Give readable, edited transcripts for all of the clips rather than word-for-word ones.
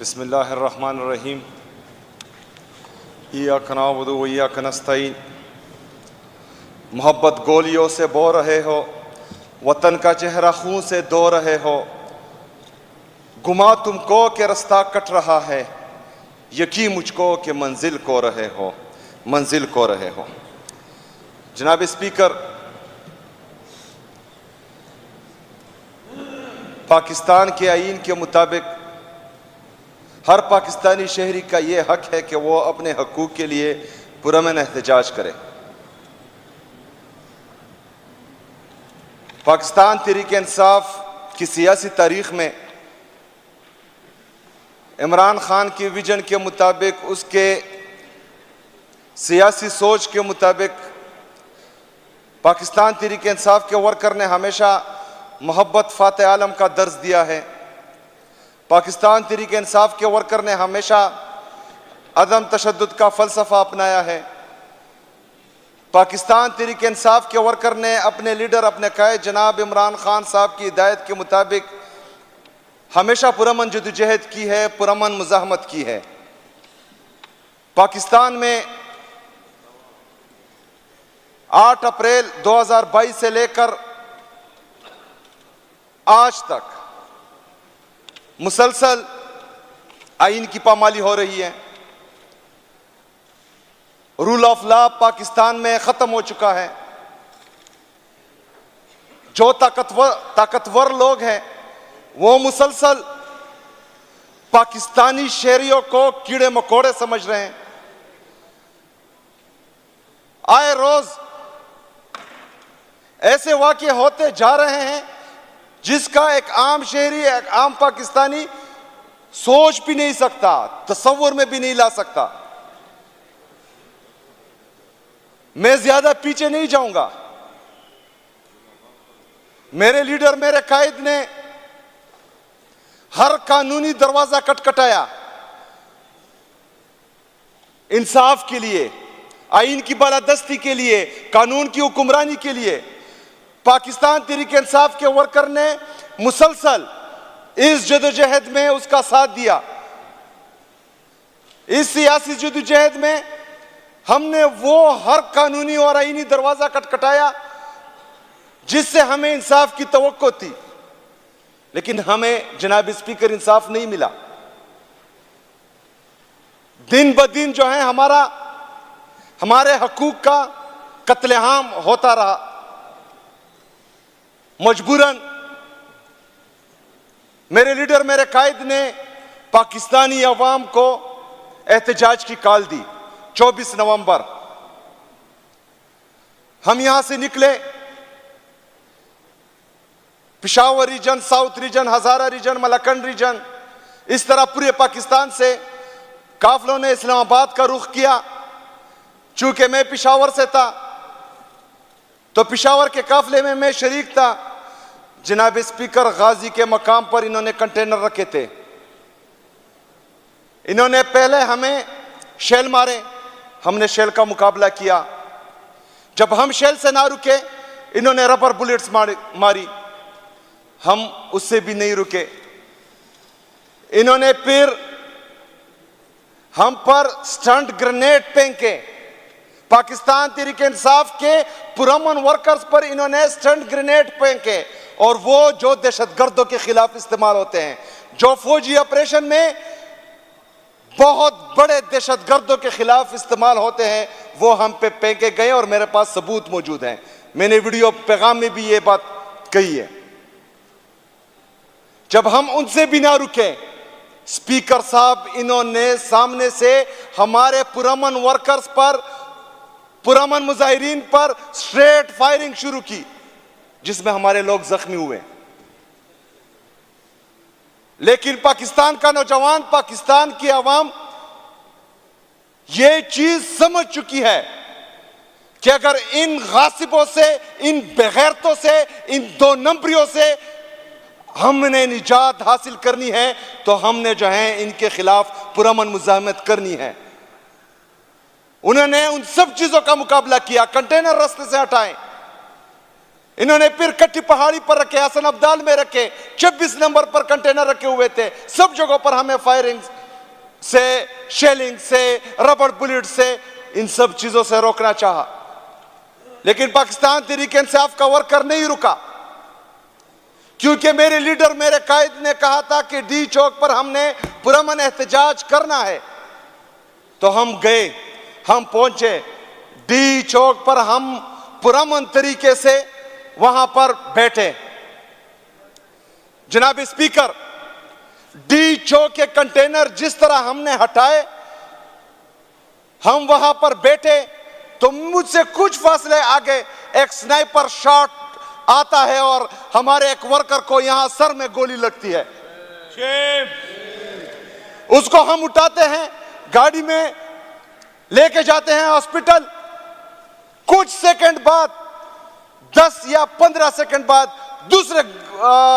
बिस्मिल्लाहिर्रहमानिर्रहीम। इय्याका नअबुदु व इय्याका नस्तईन। मोहब्बत गोलियों से बो रहे हो, वतन का चेहरा खून से धो रहे हो। गुमा तुमको के रास्ता कट रहा है, यकीन मुझको के मंजिल को रहे हो, मंजिल को रहे हो। जनाब स्पीकर, पाकिस्तान के आईन के मुताबिक हर पाकिस्तानी शहरी का ये हक है कि वो अपने हकूक़ के लिए पुरअमन एहतजाज करे। पाकिस्तान तहरीक इंसाफ की सियासी तारीख में इमरान खान की विजन के मुताबिक, उसके सियासी सोच के मुताबिक पाकिस्तान तहरीक इंसाफ के वर्कर ने हमेशा मोहब्बत फाते आलम का दर्ज दिया है। पाकिस्तान तहरीक इंसाफ के वर्कर ने हमेशा अदम तशद्दुद का फ़लसफ़ा अपनाया है। पाकिस्तान तहरीक इंसाफ के वर्कर ने अपने लीडर, अपने कायद जनाब इमरान खान साहब की हिदायत के मुताबिक हमेशा पुरअमन जदोजहद की है, पुरअमन मुज़ाहमत की है। पाकिस्तान में 8 अप्रैल 2022 से लेकर आज तक मुसलसल आईन की पामाली हो रही है। रूल ऑफ लॉ पाकिस्तान में खत्म हो चुका है। जो ताकतवर लोग हैं वो मुसलसल पाकिस्तानी शहरियों को कीड़े मकोड़े समझ रहे हैं। आए रोज ऐसे वाक़े होते जा रहे हैं जिसका एक आम शहरी, एक आम पाकिस्तानी सोच भी नहीं सकता, तसव्वुर में भी नहीं ला सकता। मैं ज्यादा पीछे नहीं जाऊंगा। मेरे लीडर, मेरे कायद ने हर कानूनी दरवाजा खटखटाया इंसाफ के लिए, आईन की बालादस्ती के लिए, कानून की हुक्मरानी के लिए। पाकिस्तान तहरीक इंसाफ के वर्कर ने मुसलसल इस जदोजहद में उसका साथ दिया। इस सियासी जदोजहद में हमने वो हर कानूनी और आईनी दरवाजा खटखटाया जिससे हमें इंसाफ की तवक्को थी, लेकिन हमें जनाब स्पीकर इंसाफ नहीं मिला। दिन ब दिन जो है हमारे हकूक का कत्लेआम होता रहा। मजबूरन मेरे लीडर, मेरे कायद ने पाकिस्तानी अवाम को एहतजाज की कॉल दी। 24 नवंबर हम यहां से निकले। पेशावर रीजन, साउथ रीजन, हजारा रीजन, मलकंड रीजन, इस तरह पूरे पाकिस्तान से काफिलों ने इस्लामाबाद का रुख किया। चूंकि मैं पेशावर से था तो पेशावर के काफिले में मैं शरीक था। जनाब स्पीकर, गाजी के मकाम पर इन्होंने कंटेनर रखे थे। इन्होंने पहले हमें शेल मारे, हमने शेल का मुकाबला किया। जब हम शेल से ना रुके, इन्होंने रबर बुलेट्स मारी, हम उससे भी नहीं रुके। इन्होंने फिर हम पर स्टंट ग्रेनेड फेंके। पाकिस्तान तहरीक इंसाफ के पुरअमन वर्कर्स पर इन्होंने स्टंट ग्रेनेड फेंके, और वो जो दहशतगर्दों के खिलाफ इस्तेमाल होते हैं, जो फौजी ऑपरेशन में बहुत बड़े दहशतगर्दों के खिलाफ इस्तेमाल होते हैं, वो हम पे फेंके गए और मेरे पास सबूत मौजूद हैं। मैंने वीडियो पैगाम में भी ये बात कही है। जब हम उनसे भी ना रुके, स्पीकर साहब, इन्होंने सामने से हमारे पुरअमन वर्कर्स पर, पुरअमन मुजाहिरीन पर स्ट्रेट फायरिंग शुरू की, जिसमें हमारे लोग जख्मी हुए। लेकिन पाकिस्तान का नौजवान, पाकिस्तान की आवाम ये चीज समझ चुकी है कि अगर इन गासिबों से, इन बेगैरतों से, इन 2 नंबरियों से हमने निजात हासिल करनी है तो हमने जो है इनके खिलाफ पुरअमन मुज़ाहमत करनी है। उन्होंने उन सब चीजों का मुकाबला किया। कंटेनर रास्ते से हटाएं, इन्होंने फिर कट्टी पहाड़ी पर रखे, हसन अब्दाल में रखे, 26 नंबर पर कंटेनर रखे हुए थे। सब जगहों पर हमें फायरिंग से, शेलिंग से, रबड़ बुलेट से, इन सब चीजों से रोकना चाहा, लेकिन पाकिस्तान तहरीक इंसाफ का वर्कर नहीं रुका, क्योंकि मेरे लीडर, मेरे कायद ने कहा था कि डी चौक पर हमने पुरअमन एहतजाज करना है। तो हम गए, हम पहुंचे डी चौक पर, हम पुरअमन तरीके से वहां पर बैठे। जनाब स्पीकर, डी चौक के कंटेनर जिस तरह हमने हटाए, हम वहां पर बैठे तो मुझसे कुछ फासले आगे एक स्नाइपर शॉट आता है और हमारे एक वर्कर को यहां सर में गोली लगती है। उसको हम उठाते हैं, गाड़ी में लेके जाते हैं हॉस्पिटल। कुछ सेकंड बाद, 10 या 15 सेकंड बाद दूसरे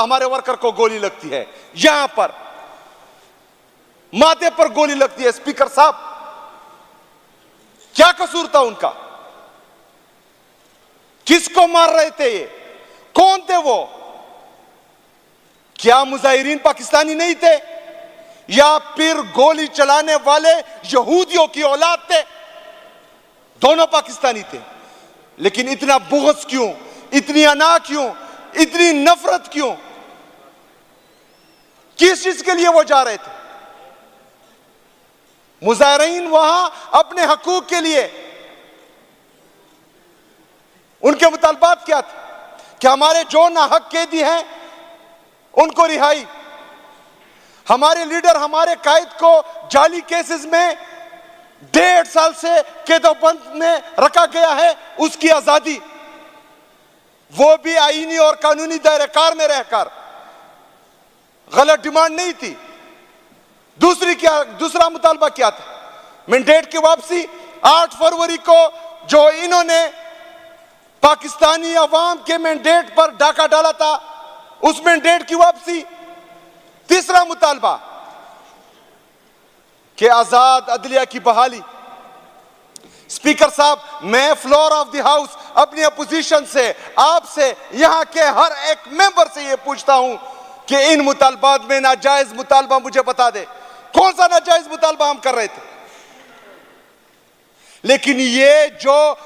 हमारे वर्कर को गोली लगती है, यहां पर माथे पर गोली लगती है। स्पीकर साहब, क्या कसूर था उनका? किसको मार रहे थे ये? कौन थे वो? क्या मुजाहिरीन पाकिस्तानी नहीं थे, या फिर गोली चलाने वाले यहूदियों की औलाद थे? दोनों पाकिस्तानी थे, लेकिन इतना बुग़्ज़ क्यों, इतनी अना क्यों, इतनी नफरत क्यों? किस चीज के लिए वो जा रहे थे? मुजाहिरीन वहां अपने हकूक के लिए, उनके मुतालबात क्या थे कि हमारे जो नाहक कैदी हैं उनको रिहाई, हमारे लीडर, हमारे कायद को जाली केसेस में 1.5 साल से कैदोबंद में रखा गया है, उसकी आजादी, वो भी आईनी और कानूनी दायरेकार में रहकर। गलत डिमांड नहीं थी। दूसरा मुतालबा क्या था? मैंडेट की वापसी। 8 फरवरी को जो इन्होंने पाकिस्तानी अवाम के मैंडेट पर डाका डाला था, उस मैंडेट की वापसी। तीसरा मुतालबा कि आजाद अदलिया की बहाली। स्पीकर साहब, मैं फ्लोर ऑफ द हाउस अपनी अपोजिशन से, आपसे, यहां के हर एक मेंबर से यह पूछता हूं कि इन मुतालबात में नाजायज मुतालबा मुझे बता दे, कौन सा नाजायज मुतालबा हम कर रहे थे? लेकिन ये जो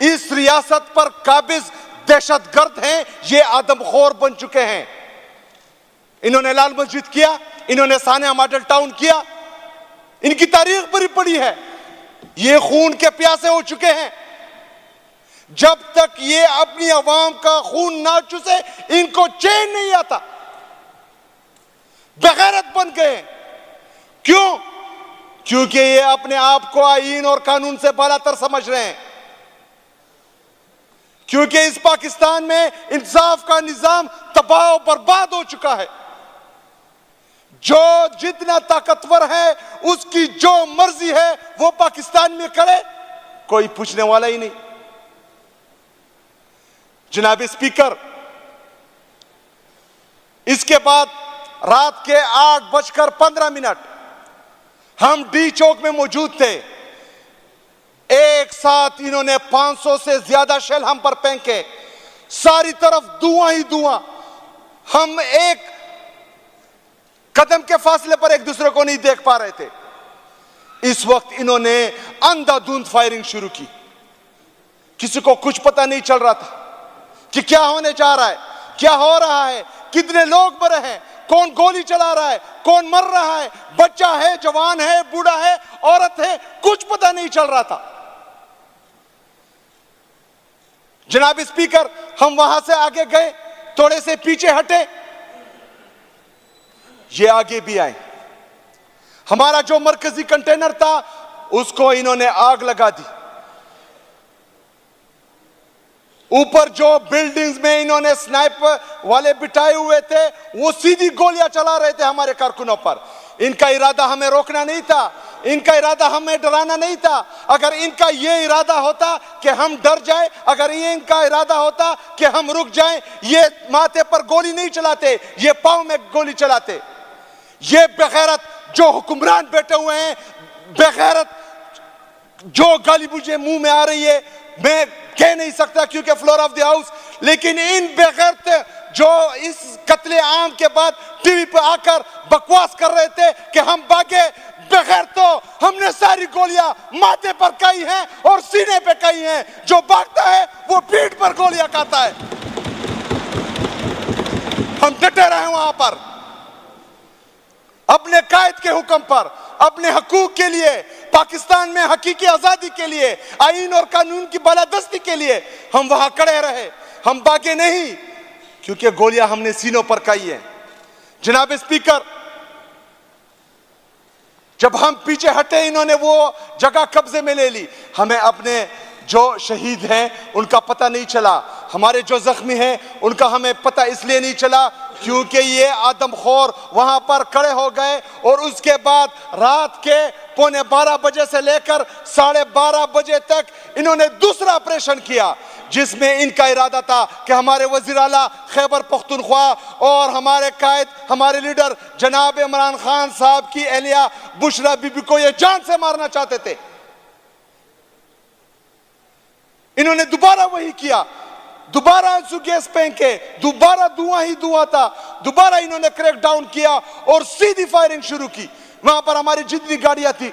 इस रियासत पर काबिज दहशतगर्द हैं, ये आदमखोर बन चुके हैं। इन्होंने लाल मस्जिद किया, इन्होंने सानिया मॉडल टाउन किया, इनकी तारीख बड़ी पड़ी है। ये खून के प्यासे हो चुके हैं। जब तक ये अपनी आवाम का खून ना चूसे, इनको चैन नहीं आता। बेगैरत बन गए। क्यों? क्योंकि ये अपने आप को आईन और कानून से बालातर समझ रहे हैं। क्योंकि इस पाकिस्तान में इंसाफ का निजाम तबाह और बर्बाद हो चुका है। जो जितना ताकतवर है, उसकी जो मर्जी है वो पाकिस्तान में करे, कोई पूछने वाला ही नहीं। जनाब स्पीकर, इसके बाद रात के 8:15 हम डी चौक में मौजूद थे। एक साथ इन्होंने 500 से ज्यादा शेल हम पर फेंके, सारी तरफ धुआं ही धुआं। हम एक कदम के फासले पर एक दूसरे को नहीं देख पा रहे थे। इस वक्त इन्होंने अंधाधुंध फायरिंग शुरू की। किसी को कुछ पता नहीं चल रहा था कि क्या होने जा रहा है, क्या हो रहा है, कितने लोग मरे हैं, कौन गोली चला रहा है, कौन मर रहा है, बच्चा है, जवान है, बूढ़ा है, औरत है, कुछ पता नहीं चल रहा था। जनाब स्पीकर, हम वहां से आगे गए, थोड़े से पीछे हटे, ये आगे भी आए। हमारा जो मरकजी कंटेनर था उसको इन्होंने आग लगा दी। ऊपर जो बिल्डिंग्स में इन्होंने स्नाइपर वाले बिठाए हुए थे, वो सीधी गोलियां चला रहे थे हमारे कारकुनों पर। इनका इरादा हमें रोकना नहीं था, इनका इरादा हमें डराना नहीं था। अगर इनका ये इरादा होता कि हम डर जाए, अगर ये इनका इरादा होता कि हम रुक जाएं, ये माथे पर गोली नहीं चलाते, ये पांव में गोली चलाते। ये बेगैरत जो हुक्मरान बैठे हुए हैं, बेगैरत जो गाली मुझे मुंह में आ रही है, मैं कह नहीं सकता, क्योंकि फ्लोर ऑफ द हाउस लेकिन इन बेगैरत जो इस कत्ले आम के बाद टीवी पे आकर बकवास कर रहे थे कि हम भागे, बगैर तो हमने सारी गोलियां माथे पर खाई हैं और सीने पे खाई हैं। जो भागता है वो पीठ पर गोलियां खाता है। हम डटे रहे वहां पर अपने कायद के हुक्म पर, अपने हकूक के लिए, पाकिस्तान में हकीकी आजादी के लिए, आईन और कानून की बालादस्ती के लिए हम वहां खड़े रहे। हम भागे नहीं, क्योंकि गोलियां हमने सीनों पर खाई है। जनाब स्पीकर, जब हम पीछे हटे इन्होंने वो जगह कब्जे में ले ली। हमें अपने जो शहीद हैं उनका पता नहीं चला, हमारे जो जख्मी हैं उनका हमें पता इसलिए नहीं चला क्योंकि ये आदमखोर वहां पर खड़े हो गए और उसके बाद रात के 11:15 बजे से लेकर 12:30 बजे तक इन्होंने दूसरा ऑपरेशन किया, जिसमें इनका इरादा था कि हमारे वज़ीर आला खैबर पख्तूनख्वा और हमारे कायद, हमारे लीडर जनाब इमरान खान साहब की एहलिया बुशरा बीबी को ये जान से मारना चाहते थे। इन्होंने दोबारा वही किया, दोबारा आंसू गैस फेंके, दोबारा धुआं ही धुआं था, दोबारा इन्होंने क्रैक डाउन किया और सीधी फायरिंग शुरू की। वहां पर हमारी जितनी गाड़ियां थी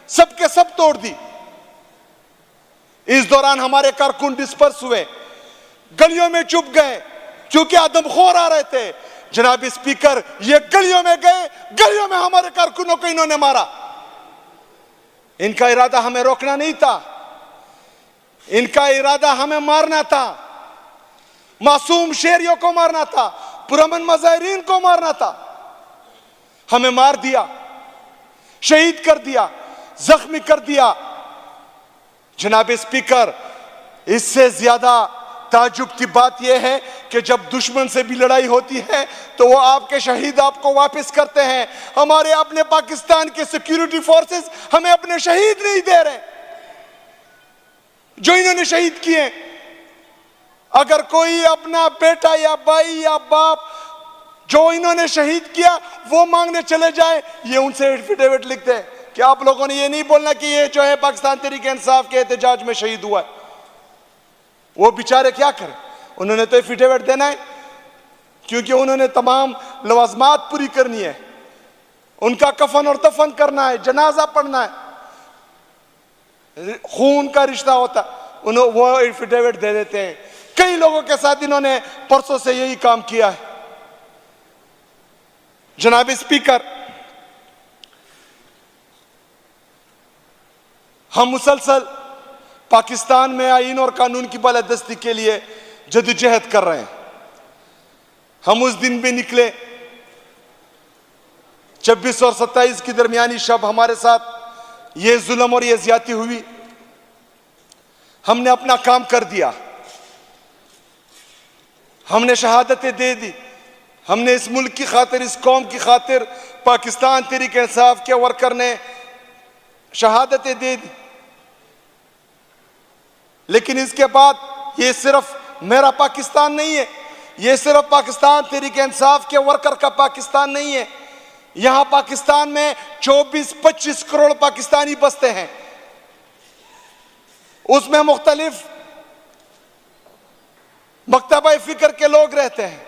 सबके सब तोड़ दी। इस दौरान हमारे कारकुन डिस्पर्स हुए, गलियों में चुप गए क्योंकि आदमखोर आ रहे थे। जनाब स्पीकर, ये गलियों में गए, गलियों में हमारे कारकुनों को इन्होंने मारा। इनका इरादा हमें रोकना नहीं था, इनका इरादा हमें मारना था, मासूम शहरियों को मारना था, पुरअमन मुजाहिरीन को मारना था। हमें मार दिया, शहीद कर दिया, जख्मी कर दिया। जनाब स्पीकर, इससे ज्यादा ताजुब की बात यह है कि जब दुश्मन से भी लड़ाई होती है तो वो आपके शहीद आपको वापस करते हैं। हमारे अपने पाकिस्तान के सिक्योरिटी फोर्सेस हमें अपने शहीद नहीं दे रहे जो इन्होंने शहीद किए। अगर कोई अपना बेटा या भाई या बाप जो इन्होंने शहीद किया वो मांगने चले जाए, ये उनसे एफिडेविट लिखते हैं कि आप लोगों ने ये नहीं बोलना कि ये जो है पाकिस्तान तहरीक इंसाफ के एहतजाज में शहीद हुआ है। वो बेचारे क्या करें, उन्होंने तो एफिडेविट देना है क्योंकि उन्होंने तमाम लवाजमात पूरी करनी है, उनका कफन और दफन करना है, जनाजा पढ़ना है, खून का रिश्ता होता, उन्होंने वो एफिडेविट दे देते हैं। कई लोगों के साथ इन्होंने परसों से यही काम किया है। जनाब स्पीकर, हम मुसलसल पाकिस्तान में आईन और कानून की बालादस्ती के लिए जद्दोजहद कर रहे हैं। हम उस दिन भी निकले 26 और 27 की दरमियानी शब हमारे साथ ये जुल्म और ये ज्यादती हुई। हमने अपना काम कर दिया, हमने शहादतें दे दी, हमने इस मुल्क की खातिर, इस कौम की खातिर पाकिस्तान तहरीक इंसाफ के वर्कर ने शहादतें दे दी। लेकिन इसके बाद ये सिर्फ मेरा पाकिस्तान नहीं है, ये सिर्फ पाकिस्तान तहरीक इंसाफ के वर्कर का पाकिस्तान नहीं है। यहां पाकिस्तान में 24-25 करोड़ पाकिस्तानी बसते हैं, उसमें मुख्तलिफ मकतबा फिक्र के लोग रहते हैं।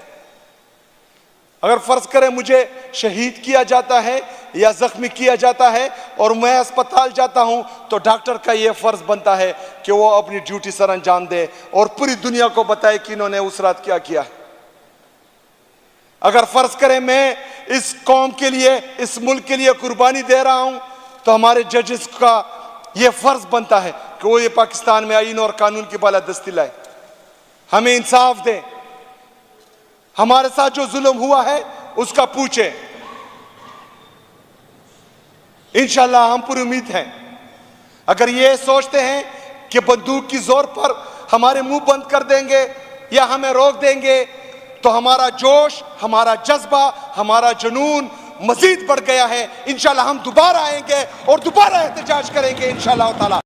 अगर फर्ज करें मुझे शहीद किया जाता है या जख्मी किया जाता है और मैं अस्पताल जाता हूं तो डॉक्टर का यह फर्ज बनता है कि वो अपनी ड्यूटी सर अंजाम दे और पूरी दुनिया को बताए कि इन्होंने उस रात क्या किया है। अगर फर्ज करें मैं इस कौम के लिए, इस मुल्क के लिए कुर्बानी दे रहा हूं तो हमारे जजेस का यह फर्ज बनता है कि वो ये पाकिस्तान में आईन और कानून की बालादस्ती लाए, हमें इंसाफ दे, हमारे साथ जो जुल्म हुआ है उसका पूछे। इंशाल्लाह हम पूरी उम्मीद हैं। अगर ये सोचते हैं कि बंदूक की जोर पर हमारे मुंह बंद कर देंगे या हमें रोक देंगे तो हमारा जोश, हमारा जज्बा, हमारा जुनून मजीद बढ़ गया है। इंशाल्लाह हम दोबारा आएंगे और दोबारा एहतजाज करेंगे इंशाल्लाह ताला।